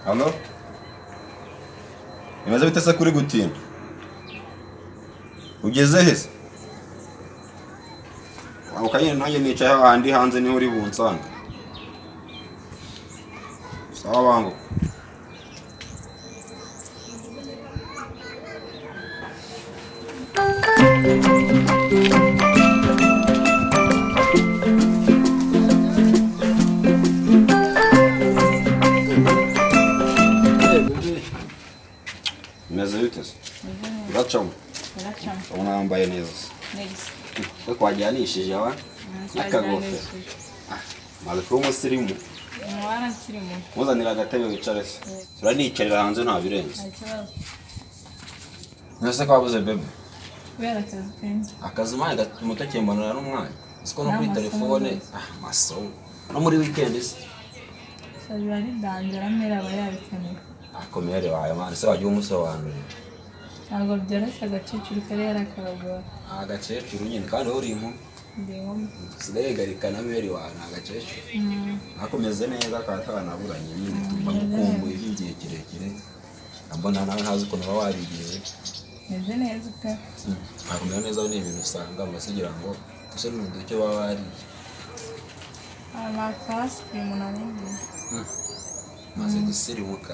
Halo? Imaze bite se kuri gutinda? Ugeze hese? Aho kanye nanjye nicaye ahandi hanze niho uri bunsanga. Sawa wangu. Meze bitese. Uracamo. Unambaye neza. Neza. Kwajyanishije wa? Akagofe. Maze ko umusirimu. Mwana nsirimu. Muzanira agatebe wicare se. Turanicarira hanze nta birenze. Nese kwabuze bebe. Wera akazi kenshi. Akazi maye gatumuta cyembonera n'umwana. Siko no kuri telefone. Maso. No muri weekend se. Sajya ari danjara mera bayabikeneye. Akomere wawe mwana se wagiye umusobanurira. Ntabwo byoroshye agacecuru kare yarakabagora. Agacecuru nyine kandi uri impu. Ndimo. Sigaye garikana meri wawe agacecuru. Akomeze neza katanaburanye nyine tubakumbuye igihe kirekire. Ambona nawe ntazi ko nawe wabigiye. Meze neza pe. Akomeye neza ni ibintu usanga amasigira ngo ese n'umuntu icyo baba ari. Amakasi munarindi. Maze gusirimuka.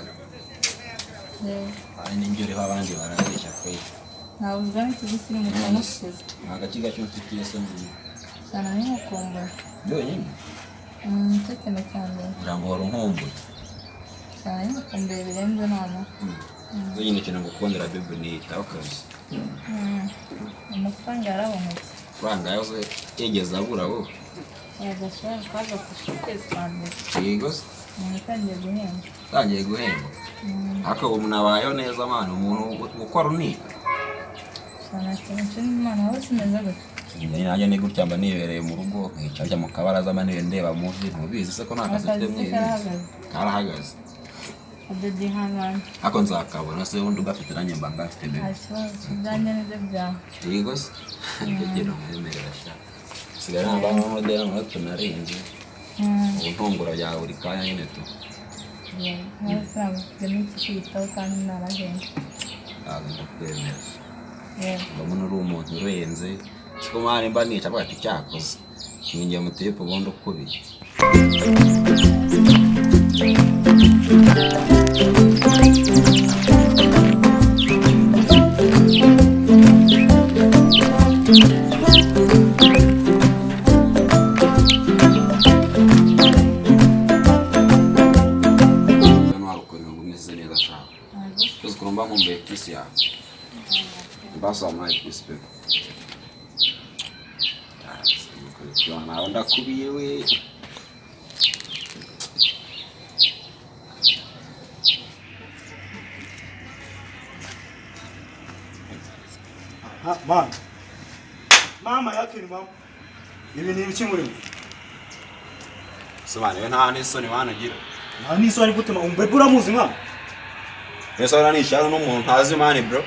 Ari n'injyore abandi barabeshya kwe. Ntabwo uzana ikigisiri mu kamusize. Agakiga cyo mfitiye se ndi. Sana ni mukombo. Byonyine. Tekene cyane. Urangora nkomboye. Sana ni mukombo birenze none. Byonyine cyane ngukondera bebe ni tawakazi. Amafaranga yarabonetse. Franga yose yegeza abura wo. Yagashaka kwaza kushikeza cyane. Yego. Mutangiye guhemba. Tangiye guhemba. Aka umuntu abayeho neza amana umuntu ukora uniga. Sana cyane n'imana hose neza gute. Nanjye ni gutya mba nibereye mu rugo nkicarya mu kabaraza amane ndeba movie mubizi se ko nta kazi mwiza. Karahagaze. Adede hangana. Ako nzakabona se wundi ugafite nanjye mba ngafite bebe. Byanye neza bya. Yego se. Kigero mwemerera sha. Sigara namba modera mu tunarenze. Untongora ya buri kanya nyine tu. Nasa n'iki cyitaho kandi naragenda. Ndakwemera. Mbona uri umuntu urenze. Siko mari mba nica bwati cyakoze. Ninjye muteye pobondo kubiye. Kurumba ngombe kisi ya. Basa mai kisi pe. Yana onda kubiye we. Mama yake ni mama. Ibi ni ibiki muri? Sobane nta n'isoni wanagira. Nta n'isoni gute umbebe uramuzi mwana? Ese ora nishana n'umuntu ntazi mani bro.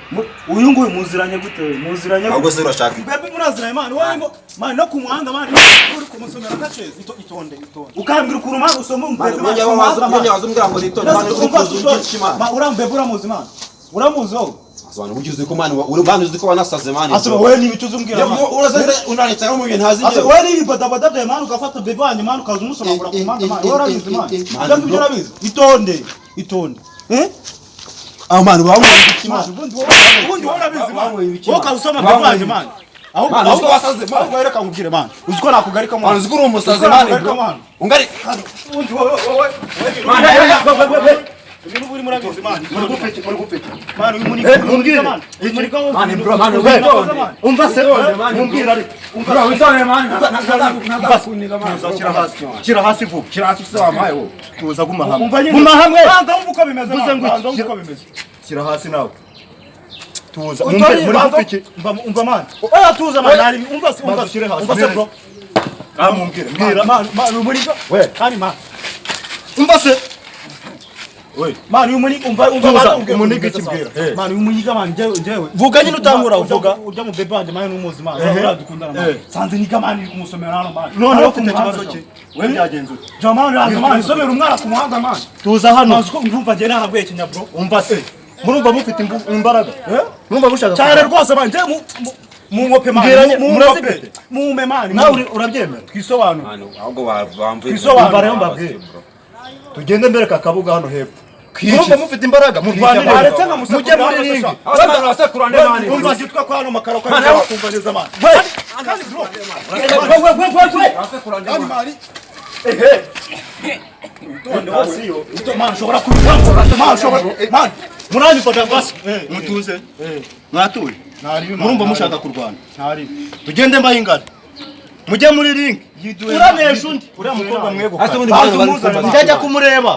Uyu nguyu muziranye gute? Muziranye. Ahubwo se urashaka. Bebe muraziranye mani. Wowe ngo mani no kumuhanda mani. Uri kumusomera kaceze itonde. Ukambira ukuruma usoma umbebe. Manje wazumbwira ngo nitonde mani ukuzukishima. Ma urambebe uramuzi mani. Uramuzi wowe? Asubana ugize ko mani uri bandi uzi ko banasaze mani. Asuba wewe ni ibicu uzumbwira mani. Urasaze unanicara mu bintu ntazi. Asuba wewe ni badabada bya mani ugafata bebe wanyu mani ukaza umusomagura ku manda mani. Wowe urabizi mani. Ndabyo urabizi. Itonde. Amani bamwe ikimana ubundi warabizi mani wowe kazusoma bavanje mani ahubwo wasaze mani ahubwo reka ngubwire mani uziko nakugarika mani uziko uri umusaze mani ungari ubundi wowe ibintu buri murabizi mani muri gupeke mani uyu munike mani bro mani umva se mumbwira ari umva witone mani kira hasi vuba kira hasi se wamaye wo tuza guma hamwe banza umva uko bimeze banza umva uko bimeze kira hasi nawe tuza muri gupeke umva mani oya tuza mani umva se bro mumbwira mani muri we kandi mani umva se we mani umunyiga umva umunyiga ikibwira mani umunyiga mani jewe vuga nyine utangura uvuga urya mu bebe wanje mani n'umuzi mani uradukundana mani sanze niga mani kumusomera hano mani none ufite ikibazo ki we byagenze jamani mani somera umwana ku muhanda mani tuza hano uko mvumva je narabwiye kinyabro umva se murumva mufite imbaraga murumva mushaka cyane rwose mani mu ngope mani mu mani nawe urabyemera twisobanura ahubwo bamvuye twisobanura yo mbabwiye tugende mbere kakabuga hano hepfo murumva mufite imbaraga muretse nka mujye muri ringi abantu basekurane mani umva zitwa kwa hano makaro kwa kumva neza mani we mani tonde wasiyo mani shobora kubikora mani shobora mani murani fata basi mutuze mwatuye murumva mushaka kurwana tugende mbahingana mujye muri ring uranesha undi uriya mukobwa mwego ndajya kumureba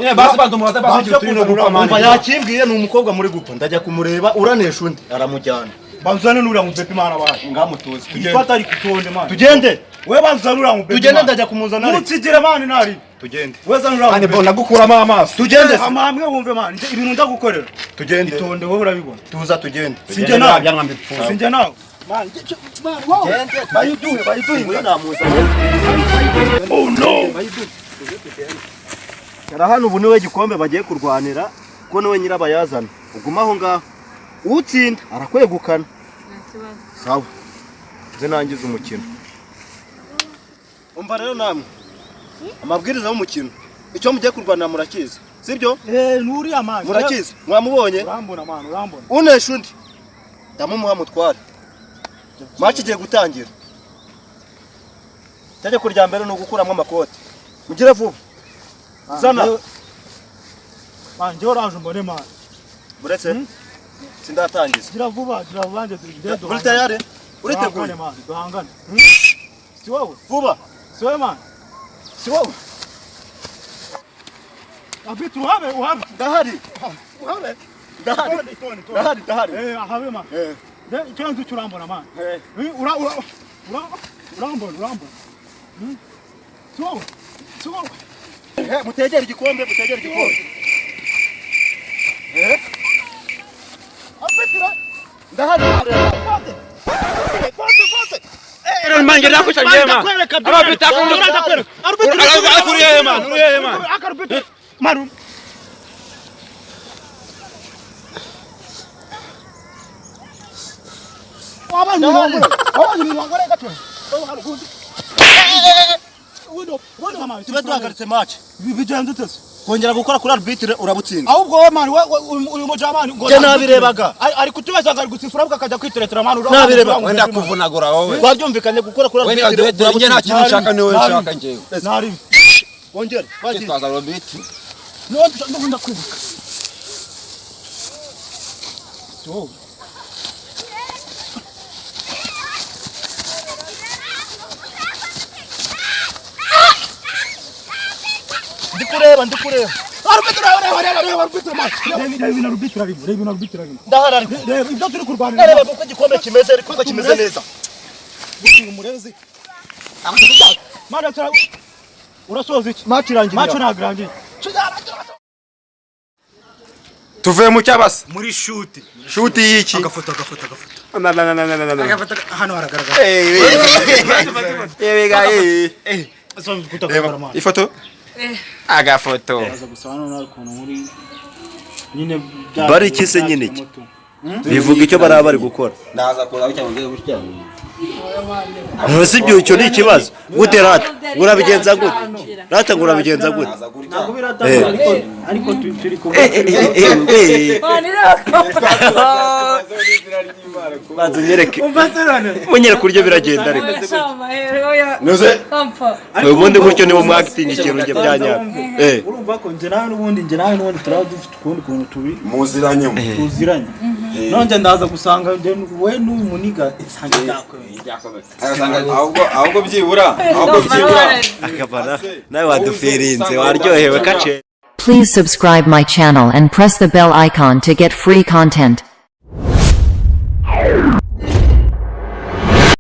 yakimbwiye ni umukobwa muri gupfa ndajya kumureba uranesha undi aramujyana banzane n'uriya mupepe imana baje ngamutuze ifata ari kutonde mani tugende we banzane uriya mupepe tugende ndajya kumuzana nutsigire mani nari tugende weza n'uriya mupepe mbona gukuramo amaso tugende amamwe wumve mani ibintu ndagukorera tugende itonde wowe urabibona tuza tugende sinjye nawe man, oh no! Kara hano ubu niwe gikombe bagiye kurwanira ko niwe nyirabayazana ugumaho ngaho utsinda arakwegukana sawa zinangiza umukino umva rero namwe amabwiriza y'umukino icyo mugiye kurwanira murakizi sibyo nuriya man murakizi mwamubonye urambona man urambona unesha undi ndamumuha mutware match igiye gutangira tajya kurya mbere no gukuramo amakoti mugire vuba zana manje oranje mbone man buretse sindatangiza gira vuba nje tugende uri tayari uriteguye man duhangane si wowe vuba si wowe man si wowe abitu uhabe dahari uhabe dahari ahabe man Chanzo churambona man. Urambona. So. Mutegera igikombe. Apetira. Ndahari. Fate. Manje nakusha njema. Abapita kuriye man. Akarupita. Maru. Tuhagaritse match bigenze utese kongera gukora kuri arbitre urabutsinda ahubwo we man uyu mujamani ngo nabirebaga ari kutubaza ngo ari gusifura akajya kwiteretera man nabirebaga wenda kuvunagura wowe baryumvikanye gukora kuri arbitre urabutsinda nta kintu nshaka niwe nshaka njewe nari kongera bagiye twaza arbitre no ndakwibuka to ndikureba arbitra ndahara ibyo turi kurwanira reba kuko igikombe kimeze ariko kimeze neza gutinga umurezi mana tsara urasoza iki match irangiye tuvuye mu cyabasa muri shoot yiki agafoto hano haragaragara ifoto agafoto bari kise nyine iki bivuga icyo baraba bari gukora ndaza kuza cyangwa gutya Ntuzibyo icyo ni ikibazo gute rata urabigenza gute rata urabigenza gute ariko turi ko banza nyereke munyere kuryo biragenda ariko noze ubundi gutyo nibo mwacting ikintu nge byanya urumva ko nje nawe nubundi turaba dufite ukundi kuntu tubi muziranye nonje ndaza gusanga we n'umuniga isange ahubwo byibura akabara nawe wadufirinze waryohewe kace. Please subscribe my channel and press the bell icon to get free content.